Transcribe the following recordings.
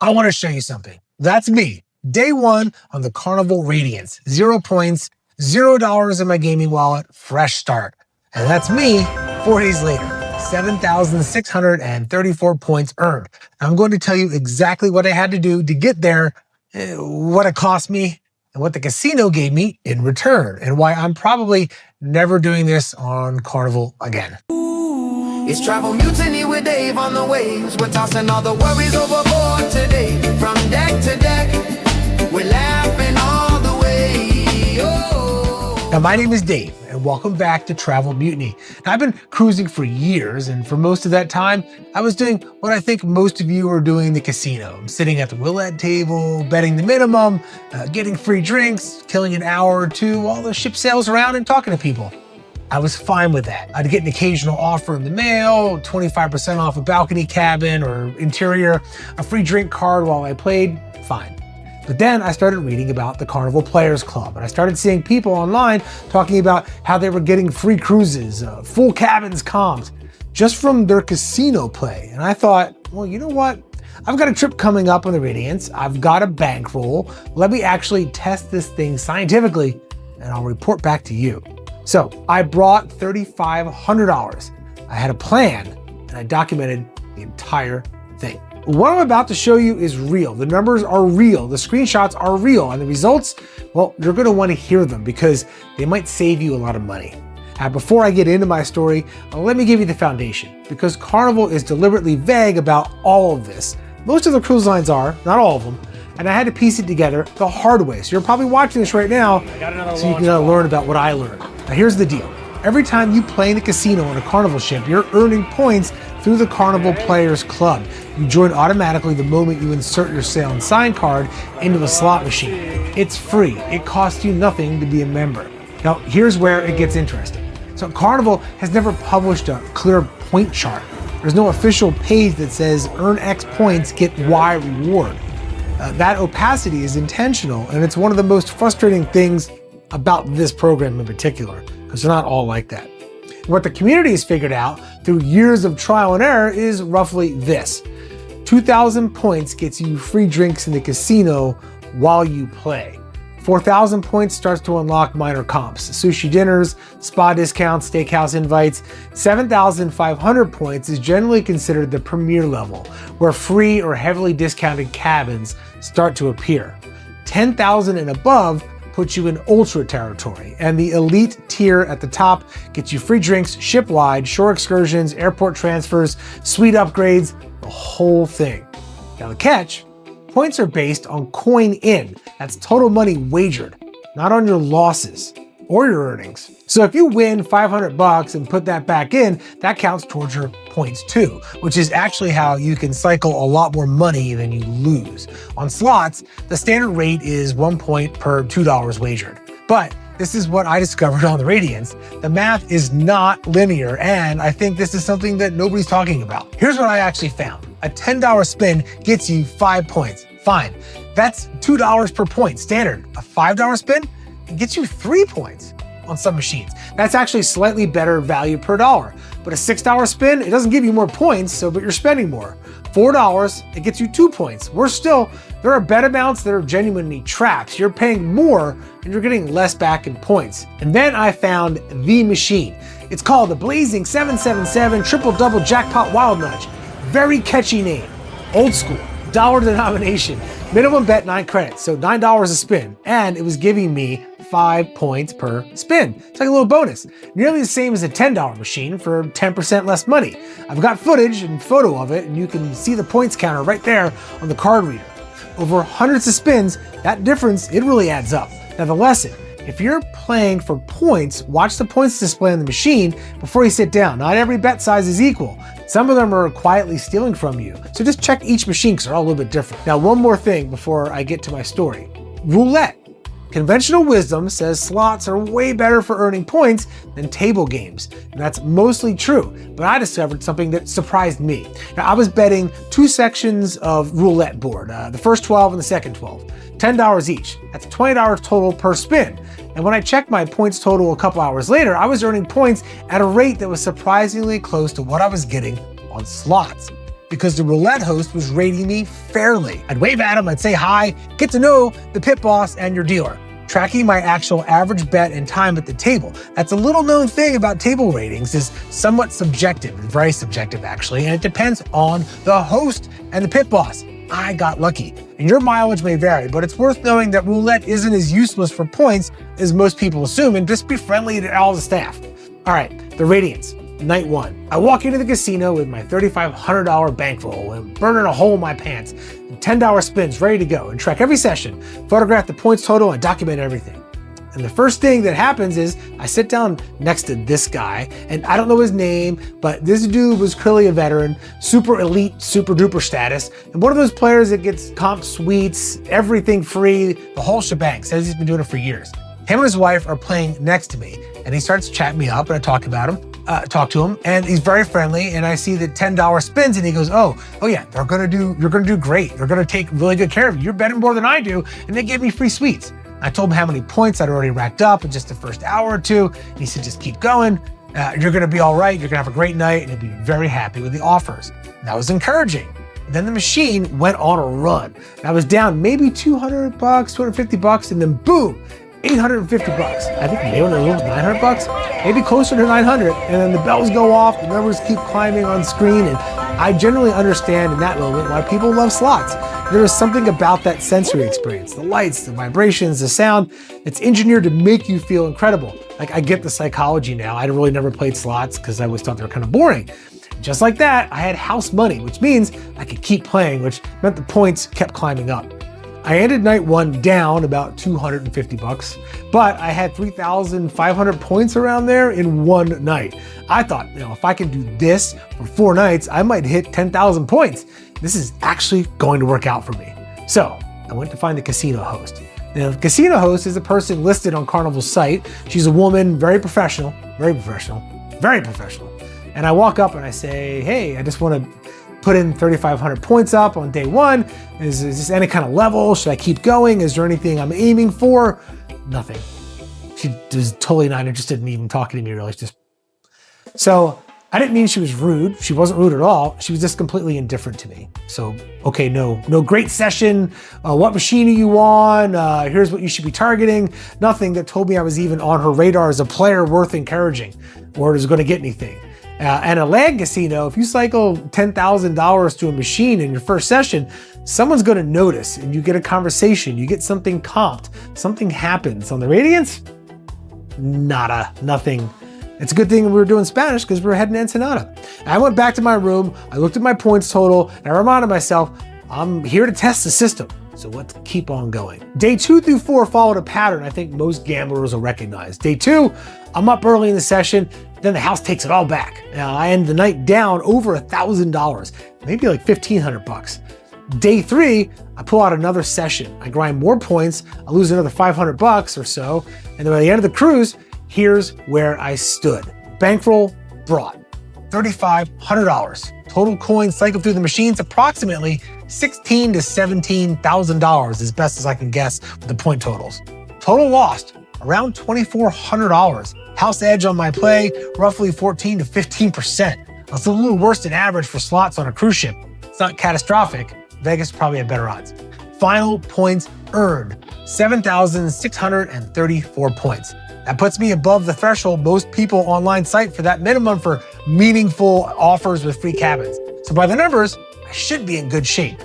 I want to show you something. That's me. Day one on the Carnival Radiance. 0 points, $0 in my gaming wallet, fresh start. And that's me 4 days later. 7,634 points earned. I'm going to tell you exactly what I had to do to get there, what it cost me, and what the casino gave me in return, and why I'm probably never doing this on Carnival again. It's Travel Mutiny with Dave on the waves. We're tossing all the worries overboard today. From deck to deck, we're laughing all the way. Oh. Now, my name is Dave, and welcome back to Travel Mutiny. Now, I've been cruising for years, and for most of that time, I was doing what I think most of you are doing in the casino. I'm sitting at the roulette table, betting the minimum, getting free drinks, killing an hour or two while the ship sails around and talking to people. I was fine with that. I'd get an occasional offer in the mail, 25% off a balcony cabin or interior, a free drink card while I played, fine. But then I started reading about the Carnival Players Club, and I started seeing people online talking about how they were getting free cruises, full cabins comped, just from their casino play. And I thought, well, you know what? I've got a trip coming up on the Radiance. I've got a bankroll. Let me actually test this thing scientifically, and I'll report back to you. So I brought $3,500. I had a plan, and I documented the entire thing. What I'm about to show you is real. The numbers are real, the screenshots are real, and the results, well, you're gonna wanna hear them because they might save you a lot of money. Before I get into my story, let me give you the foundation, because Carnival is deliberately vague about all of this. Most of the cruise lines are, not all of them, and I had to piece it together the hard way. So you're probably watching this right now, so you can learn about what I learned. Now here's the deal. Every time you play in the casino on a Carnival ship, you're earning points through the Carnival Players Club. You join automatically the moment you insert your sail and sign card into a slot machine. It's free. It costs you nothing to be a member. Now here's where it gets interesting. So Carnival has never published a clear point chart. There's no official page that says earn X points, get Y reward. That opacity is intentional, and it's one of the most frustrating things about this program in particular, because they're not all like that. What the community has figured out through years of trial and error is roughly this. 2,000 points gets you free drinks in the casino while you play. 4,000 points starts to unlock minor comps, sushi dinners, spa discounts, steakhouse invites. 7,500 points is generally considered the premier level, where free or heavily discounted cabins start to appear. 10,000 and above puts you in ultra territory, and the elite tier at the top gets you free drinks ship-wide, shore excursions, airport transfers, suite upgrades, the whole thing. Now the catch, points are based on coin in. That's total money wagered, not on your losses or your earnings. So if you win 500 bucks and put that back in, that counts towards your points too, which is actually how you can cycle a lot more money than you lose. On slots, the standard rate is 1 point per $2 wagered. But this is what I discovered on the Radiance. The math is not linear, and I think this is something that nobody's talking about. Here's what I actually found. A $10 spin gets you 5 points. Fine. That's $2 per point, standard. A $5 spin, it gets you 3 points on some machines. That's actually slightly better value per dollar. But a $6 spin, it doesn't give you more points, but you're spending more. $4, it gets you 2 points. Worse still, there are bet amounts that are genuinely traps. You're paying more and you're getting less back in points. And then I found the machine. It's called the Blazing 777 Triple Double Jackpot Wild Nudge. Very catchy name. Old school, dollar denomination. Minimum bet 9 credits, so $9 a spin. And it was giving me 5 points per spin. It's like a little bonus. Nearly the same as a $10 machine for 10% less money. I've got footage and photo of it, and you can see the points counter right there on the card reader. Over hundreds of spins, that difference, it really adds up. Now the lesson, if you're playing for points, watch the points display on the machine before you sit down. Not every bet size is equal. Some of them are quietly stealing from you. So just check each machine because they're all a little bit different. Now, one more thing before I get to my story. Roulette. Conventional wisdom says slots are way better for earning points than table games. And that's mostly true, but I discovered something that surprised me. Now, I was betting 2 sections of roulette board, the first 12 and the second 12, $10 each. That's $20 total per spin. And when I checked my points total a couple hours later, I was earning points at a rate that was surprisingly close to what I was getting on slots. because the roulette host was rating me fairly. I'd wave at him, I'd say hi, get to know the pit boss and your dealer, tracking my actual average bet and time at the table. That's a little known thing about table ratings, is somewhat subjective, very subjective actually, and it depends on the host and the pit boss. I got lucky, and your mileage may vary, but it's worth knowing that roulette isn't as useless for points as most people assume, and just be friendly to all the staff. All right, the Radiance, night 1. I walk into the casino with my $3,500 bankroll and burning a hole in my pants, and $10 spins ready to go, and track every session, photograph the points total, and document everything. And the first thing that happens is I sit down next to this guy, and I don't know his name, but this dude was clearly a veteran, super elite, super duper status, and one of those players that gets comp suites, everything free, the whole shebang, says he's been doing it for years. Him and his wife are playing next to me, and he starts chatting me up, and I talk to him, and he's very friendly, and I see the $10 spins, and he goes, oh yeah, you're gonna do great. They're gonna take really good care of you. You're betting more than I do, and they give me free suites. I told him how many points I'd already racked up in just the first hour or two. And he said, just keep going. You're gonna be all right. You're gonna have a great night, and you'll be very happy with the offers. And that was encouraging. Then the machine went on a run. And I was down maybe $200, $250, and then boom, $850. I think maybe it was $900, maybe closer to 900. And then the bells go off, the numbers keep climbing on screen. And I generally understand in that moment why people love slots. There is something about that sensory experience, the lights, the vibrations, the sound. It's engineered to make you feel incredible. Like, I get the psychology now. I really never played slots because I always thought they were kind of boring. Just like that, I had house money, which means I could keep playing, which meant the points kept climbing up. I ended night 1 down about $250, but I had 3,500 points around there in one night. I thought, if I can do this for 4 nights, I might hit 10,000 points. This is actually going to work out for me. So I went to find the casino host. Now, the casino host is a person listed on Carnival's site. She's a woman, very professional. And I walk up and I say, hey, I just want to put in 3,500 points up on day 1. Is this any kind of level? Should I keep going? Is there anything I'm aiming for? Nothing. She was totally not interested in even talking to me, really. So I didn't mean she was rude. She wasn't rude at all. She was just completely indifferent to me. So, okay, no great session. What machine are you on? Here's what you should be targeting. Nothing that told me I was even on her radar as a player worth encouraging or is going to get anything. And a land casino, if you cycle $10,000 to a machine in your first session, someone's going to notice, and you get a conversation, you get something comped, something happens. On the Radiance, nada, nothing. It's a good thing we were doing Spanish because we were heading to Ensenada. I went back to my room, I looked at my points total, and I reminded myself, I'm here to test the system. So let's keep on going. Day 2 through 4 followed a pattern I think most gamblers will recognize. Day 2, I'm up early in the session, then the house takes it all back. I end the night down over $1,000, maybe like $1,500. Day 3, I pull out another session. I grind more points, I lose another $500 or so, and then by the end of the cruise, here's where I stood. Bankroll brought $3,500. Total coins cycled through the machines, approximately $16,000 to $17,000 as best as I can guess with the point totals. Total lost around $2,400. House edge on my play, roughly 14 to 15%. That's a little worse than average for slots on a cruise ship. It's not catastrophic. Vegas probably had better odds. Final points earned, 7,634 points. That puts me above the threshold most people online cite for that minimum for meaningful offers with free cabins. So by the numbers, I should be in good shape.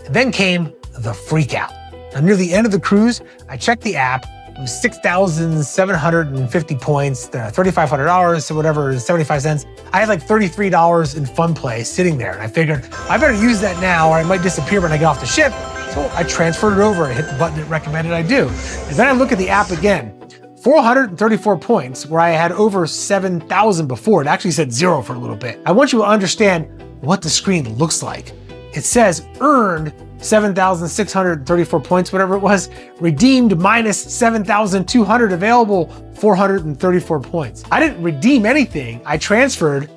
And then came the Freakout. Now, near the end of the cruise, I checked the app. It was 6,750 points, $3,500, so whatever, 75 cents. I had like $33 in fun play sitting there. And I figured I better use that now or I might disappear when I get off the ship. So I transferred it over and hit the button it recommended I do. And then I look at the app again. 434 points where I had over 7,000 before. It actually said 0 for a little bit. I want you to understand what the screen looks like. It says earned 7,634 points, whatever it was, redeemed minus 7,200 available, 434 points. I didn't redeem anything. I transferred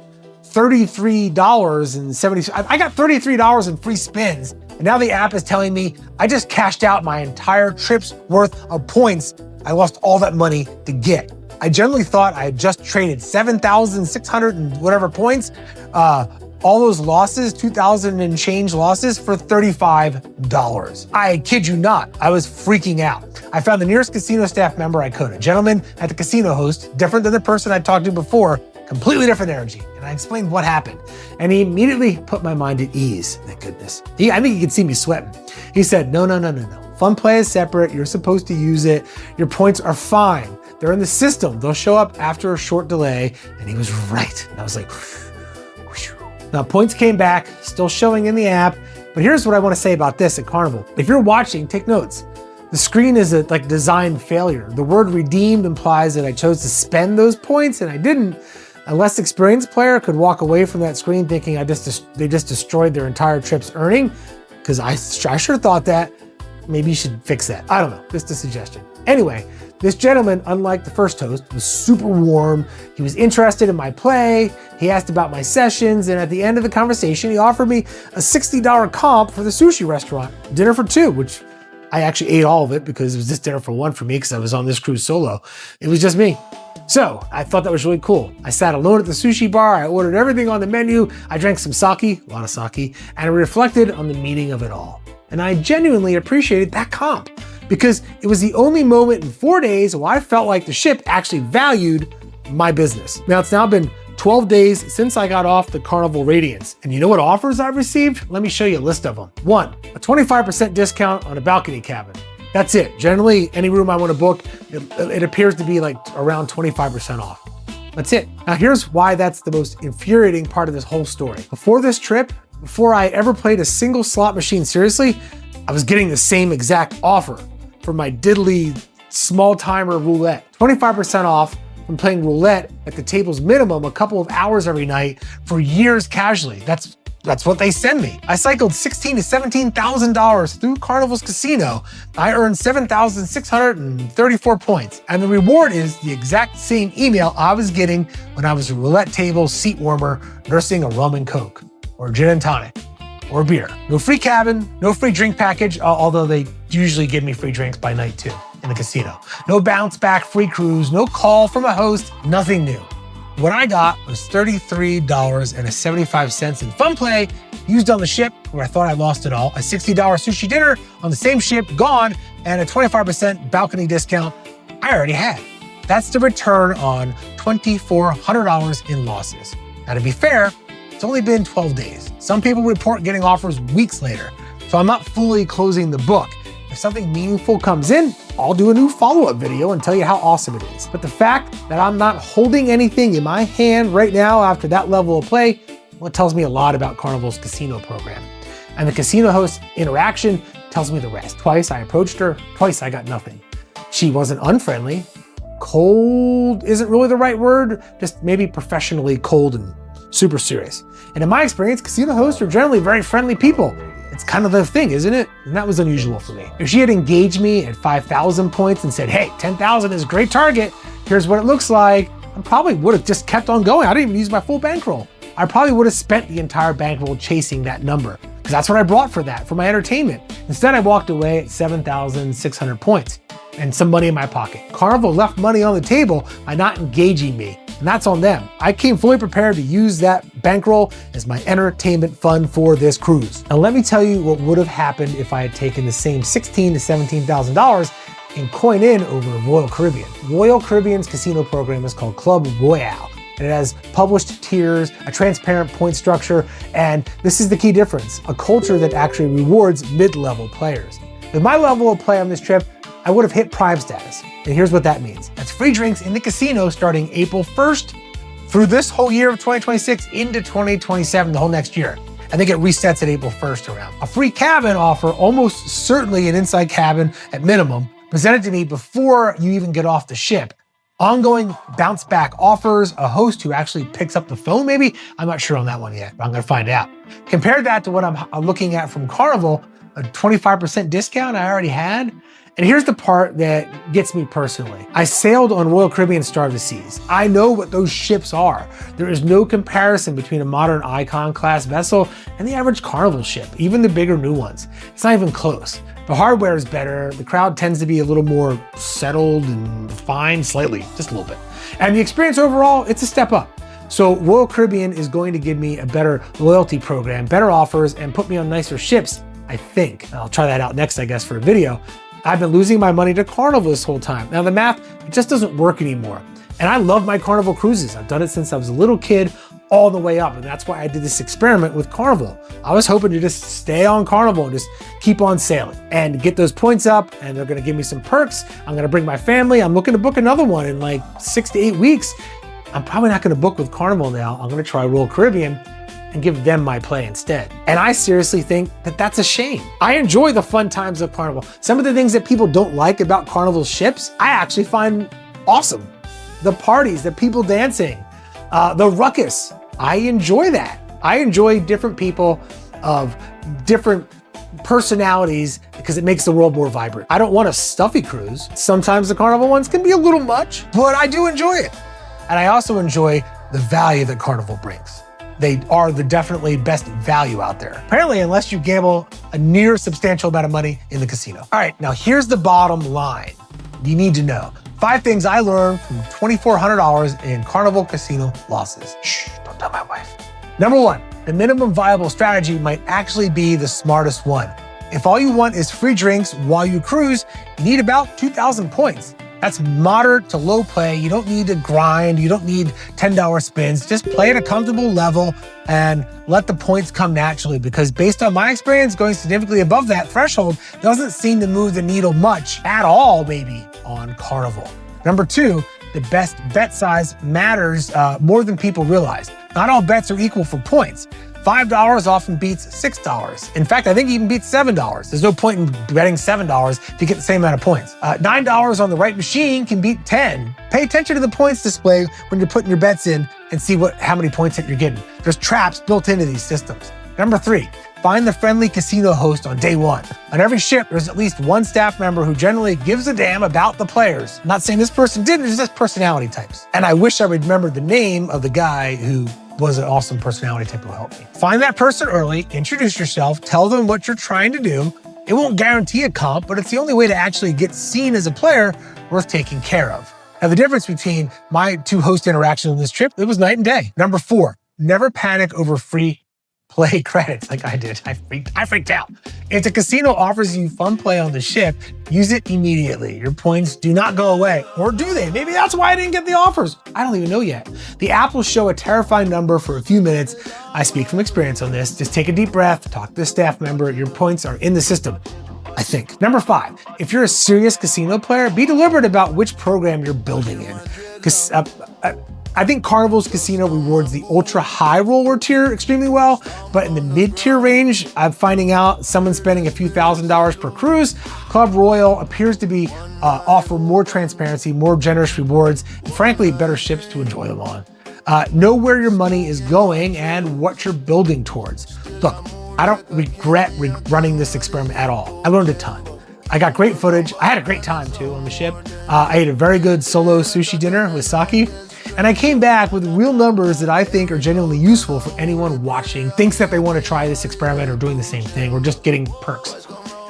$33.70. I got $33 in free spins. And now the app is telling me I just cashed out my entire trip's worth of points I lost all that money to get. I generally thought I had just traded 7,600 and whatever points all those losses, 2,000 and change losses, for $35. I kid you not, I was freaking out. I found the nearest casino staff member I could, a gentleman at the casino host, different than the person I talked to before, completely different energy. And I explained what happened. And he immediately put my mind at ease, thank goodness. I think he could see me sweating. He said, no. Fun play is separate, you're supposed to use it. Your points are fine. They're in the system. They'll show up after a short delay. And he was right. And I was like, whew. Now points came back, still showing in the app. But here's what I want to say about this at Carnival. If you're watching, take notes. The screen is a design failure. The word redeemed implies that I chose to spend those points and I didn't. A less experienced player could walk away from that screen thinking they just destroyed their entire trip's earning, because I sure thought that. Maybe you should fix that. I don't know, just a suggestion. Anyway, this gentleman, unlike the first host, was super warm. He was interested in my play. He asked about my sessions, and at the end of the conversation, he offered me a $60 comp for the sushi restaurant, dinner for two, which I actually ate all of it because it was just dinner for one for me because I was on this cruise solo. It was just me. So I thought that was really cool. I sat alone at the sushi bar. I ordered everything on the menu. I drank some sake, a lot of sake, and I reflected on the meaning of it all. And I genuinely appreciated that comp because it was the only moment in 4 days where I felt like the ship actually valued my business. Now it's now been 12 days since I got off the Carnival Radiance. And you know what offers I've received? Let me show you a list of them. 1, a 25% discount on a balcony cabin. That's it. Generally, any room I want to book, it appears to be like around 25% off. That's it. Now here's why that's the most infuriating part of this whole story. Before this trip, before I ever played a single slot machine seriously, I was getting the same exact offer for my diddly small timer roulette. 25% off from playing roulette at the table's minimum a couple of hours every night for years casually. That's what they send me. I cycled $16,000 to $17,000 through Carnival's casino. I earned 7,634 points. And the reward is the exact same email I was getting when I was a roulette table seat warmer nursing a rum and coke, or gin and tonic, or beer. No free cabin, no free drink package, although they usually give me free drinks by night too in the casino. No bounce back free cruise, no call from a host, nothing new. What I got was $33.75 in fun play used on the ship where I thought I lost it all, a $60 sushi dinner on the same ship gone, and a 25% balcony discount I already had. That's the return on $2,400 in losses. Now to be fair, it's only been 12 days. Some people report getting offers weeks later, so I'm not fully closing the book. If something meaningful comes in, I'll do a new follow-up video and tell you how awesome it is. But the fact that I'm not holding anything in my hand right now after that level of play, well, it tells me a lot about Carnival's casino program. And the casino host interaction tells me the rest. Twice I approached her, twice I got nothing. She wasn't unfriendly. Cold isn't really the right word, just maybe professionally cold and super serious. And in my experience, casino hosts are generally very friendly people. It's kind of the thing, isn't it? And that was unusual for me. If she had engaged me at 5,000 points and said, hey, 10,000 is a great target, here's what it looks like, I probably would have just kept on going. I didn't even use my full bankroll. I probably would have spent the entire bankroll chasing that number, because that's what I brought for that, for my entertainment. Instead, I walked away at 7,600 points and some money in my pocket. Carnival left money on the table by not engaging me, and that's on them. I came fully prepared to use that bankroll as my entertainment fund for this cruise. Now let me tell you what would have happened if I had taken the same $16,000 to $17,000 and coin in over Royal Caribbean. Royal Caribbean's casino program is called Club Royale. And it has published tiers, a transparent point structure, and this is the key difference, a culture that actually rewards mid-level players. With my level of play on this trip, I would have hit prime status. And here's what that means. That's free drinks in the casino starting April 1st through this whole year of 2026 into 2027, the whole next year. I think it resets at April 1st around. A free cabin offer, almost certainly an inside cabin at minimum, presented to me before you even get off the ship. Ongoing bounce back offers, a host who actually picks up the phone maybe? I'm not sure on that one yet, but I'm gonna find out. Compare that to what I'm looking at from Carnival, a 25% discount I already had. And here's the part that gets me personally. I sailed on Royal Caribbean Star of the Seas. I know what those ships are. There is no comparison between a modern Icon class vessel and the average Carnival ship, even the bigger new ones. It's not even close. The hardware is better. The crowd tends to be a little more settled and refined, slightly, just a little bit. And the experience overall, it's a step up. So Royal Caribbean is going to give me a better loyalty program, better offers, and put me on nicer ships, I think. I'll try that out next, I guess, for a video. I've been losing my money to Carnival this whole time. Now the math, it just doesn't work anymore. And I love my Carnival cruises. I've done it since I was a little kid, all the way up. And that's why I did this experiment with Carnival. I was hoping to just stay on Carnival and just keep on sailing and get those points up, and they're gonna give me some perks. I'm gonna bring my family. I'm looking to book another one in like 6 to 8 weeks. I'm probably not gonna book with Carnival now. I'm gonna try Royal Caribbean and give them my play instead. And I seriously think that that's a shame. I enjoy the fun times of Carnival. Some of the things that people don't like about Carnival's ships, I actually find awesome. The parties, the people dancing, the ruckus. I enjoy that. I enjoy different people of different personalities because it makes the world more vibrant. I don't want a stuffy cruise. Sometimes the Carnival ones can be a little much, but I do enjoy it. And I also enjoy the value that Carnival brings. They are the definitely best value out there. Apparently, unless you gamble a near substantial amount of money in the casino. All right, now here's the bottom line. You need to know. 5 things I learned from $2,400 in Carnival casino losses. Shh, don't tell my wife. Number 1, the minimum viable strategy might actually be the smartest one. If all you want is free drinks while you cruise, you need about 2,000 points. That's moderate to low play. You don't need to grind. You don't need $10 spins. Just play at a comfortable level and let the points come naturally, because based on my experience, going significantly above that threshold doesn't seem to move the needle much at all, maybe, on Carnival. Number 2, the best bet size matters more than people realize. Not all bets are equal for points. $5 often beats $6. In fact, I think it even beats $7. There's no point in betting $7 if you get the same amount of points. $9 on the right machine can beat 10. Pay attention to the points display when you're putting your bets in and see how many points that you're getting. There's traps built into these systems. Number 3, find the friendly casino host on day 1. On every ship, there's at least one staff member who generally gives a damn about the players. I'm not saying this person didn't, it's just personality types. And I wish I would remember the name of the guy who was an awesome personality type who helped me. Find that person early, introduce yourself, tell them what you're trying to do. It won't guarantee a comp, but it's the only way to actually get seen as a player worth taking care of. Now, the difference between my 2 host interactions on this trip, it was night and day. Number 4, never panic over free play credits like I did. I freaked out. If the casino offers you fun play on the ship, use it immediately. Your points do not go away. Or do they? Maybe that's why I didn't get the offers. I don't even know yet. The app will show a terrifying number for a few minutes. I speak from experience on this. Just take a deep breath, talk to the staff member. Your points are in the system, I think. Number 5, if you're a serious casino player, be deliberate about which program you're building in. Because I think Carnival's casino rewards the ultra high roller tier extremely well, but in the mid-tier range, I'm finding out someone spending a few $1,000s per cruise. Club Royale appears to be offer more transparency, more generous rewards, and frankly, better ships to enjoy them on. Know where your money is going and what you're building towards. Look, I don't regret running this experiment at all. I learned a ton. I got great footage. I had a great time too on the ship. I ate a very good solo sushi dinner with sake. And I came back with real numbers that I think are genuinely useful for anyone watching, thinks that they want to try this experiment or doing the same thing or just getting perks.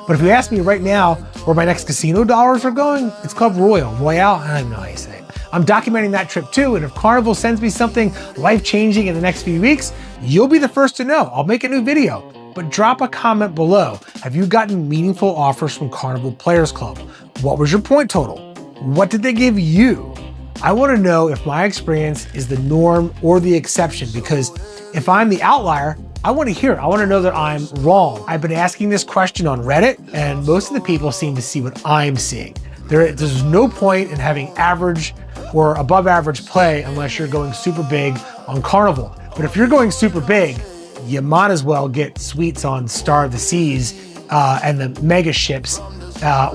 But if you ask me right now where my next casino dollars are going, it's Club Royale. I don't know how you say it. I'm documenting that trip too, and if Carnival sends me something life-changing in the next few weeks, you'll be the first to know. I'll make a new video. But drop a comment below. Have you gotten meaningful offers from Carnival Players Club? What was your point total? What did they give you? I want to know if my experience is the norm or the exception, because if I'm the outlier, I want to hear it. I want to know that I'm wrong. I've been asking this question on Reddit, and most of the people seem to see what I'm seeing. There's no point in having average or above average play unless you're going super big on Carnival. But if you're going super big, you might as well get suites on Star of the Seas and the mega ships,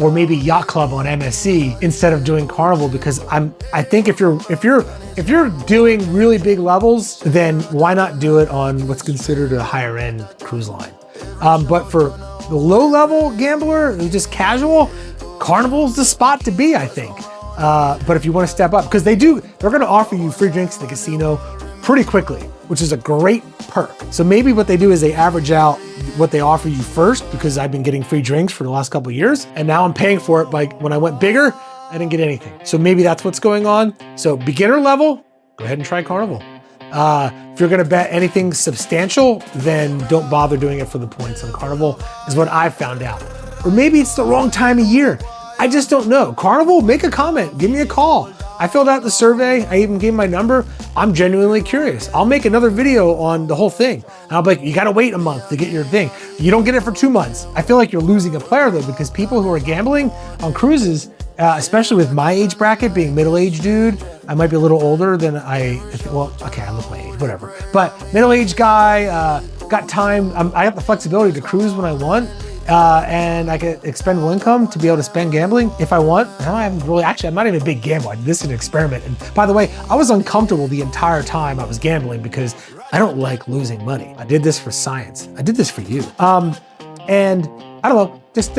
or maybe Yacht Club on MSC instead of doing Carnival, because I think if you're doing really big levels, then why not do it on what's considered a higher end cruise line? But for the low level gambler who's just casual, Carnival's the spot to be, I think. But if you want to step up, because they're going to offer you free drinks in the casino pretty quickly, which is a great perk. So maybe what they do is they average out what they offer you first, because I've been getting free drinks for the last couple of years, and now I'm paying for it by when I went bigger, I didn't get anything. So maybe that's what's going on. So beginner level, go ahead and try Carnival. If you're gonna bet anything substantial, then don't bother doing it for the points on Carnival, is what I've found out. Or maybe it's the wrong time of year. I just don't know. Carnival, make a comment, give me a call. I filled out the survey, I even gave my number. I'm genuinely curious. I'll make another video on the whole thing. And I'll be like, you gotta wait a month to get your thing. You don't get it for 2 months. I feel like you're losing a player though, because people who are gambling on cruises, especially with my age bracket, being middle-aged dude, I might be a little older than well, okay, I look my age, whatever. But middle-aged guy, got time, I have the flexibility to cruise when I want, and I can expendable income to be able to spend gambling if I want. Now I haven't really, actually, I'm not even a big gambler. This is an experiment. And by the way, I was uncomfortable the entire time I was gambling because I don't like losing money. I did this for science. I did this for you. And I don't know, just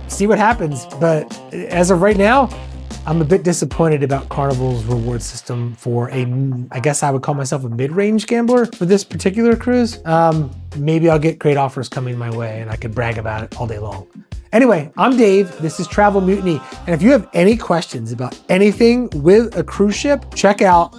see what happens. But as of right now, I'm a bit disappointed about Carnival's reward system for I guess I would call myself a mid-range gambler for this particular cruise. Maybe I'll get great offers coming my way and I could brag about it all day long. Anyway, I'm Dave, this is Travel Mutiny. And if you have any questions about anything with a cruise ship, check out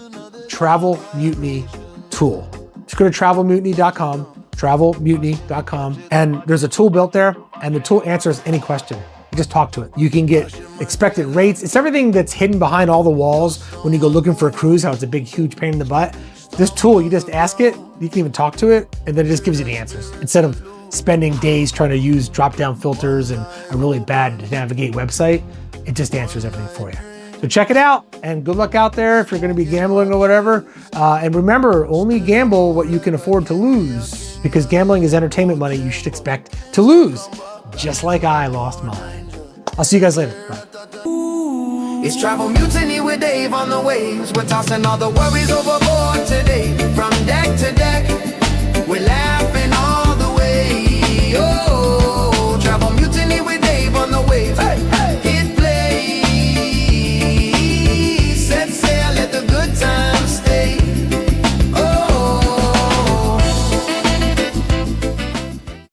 Travel Mutiny tool. Just go to travelmutiny.com, and there's a tool built there, and the tool answers any question. You just talk to it. You can get expected rates. It's everything that's hidden behind all the walls when you go looking for a cruise, how it's a big, huge pain in the butt. This tool, you just ask it, you can even talk to it, and then it just gives you the answers. Instead of spending days trying to use drop-down filters and a really bad to navigate website, it just answers everything for you. So check it out, and good luck out there if you're gonna be gambling or whatever. And remember, only gamble what you can afford to lose, because gambling is entertainment money you should expect to lose, just like I lost mine. I'll see you guys later. Bye. It's Travel Mutiny with Dave on the waves. We're tossing all the worries overboard today. From deck to deck, we're laughing all the way. Oh.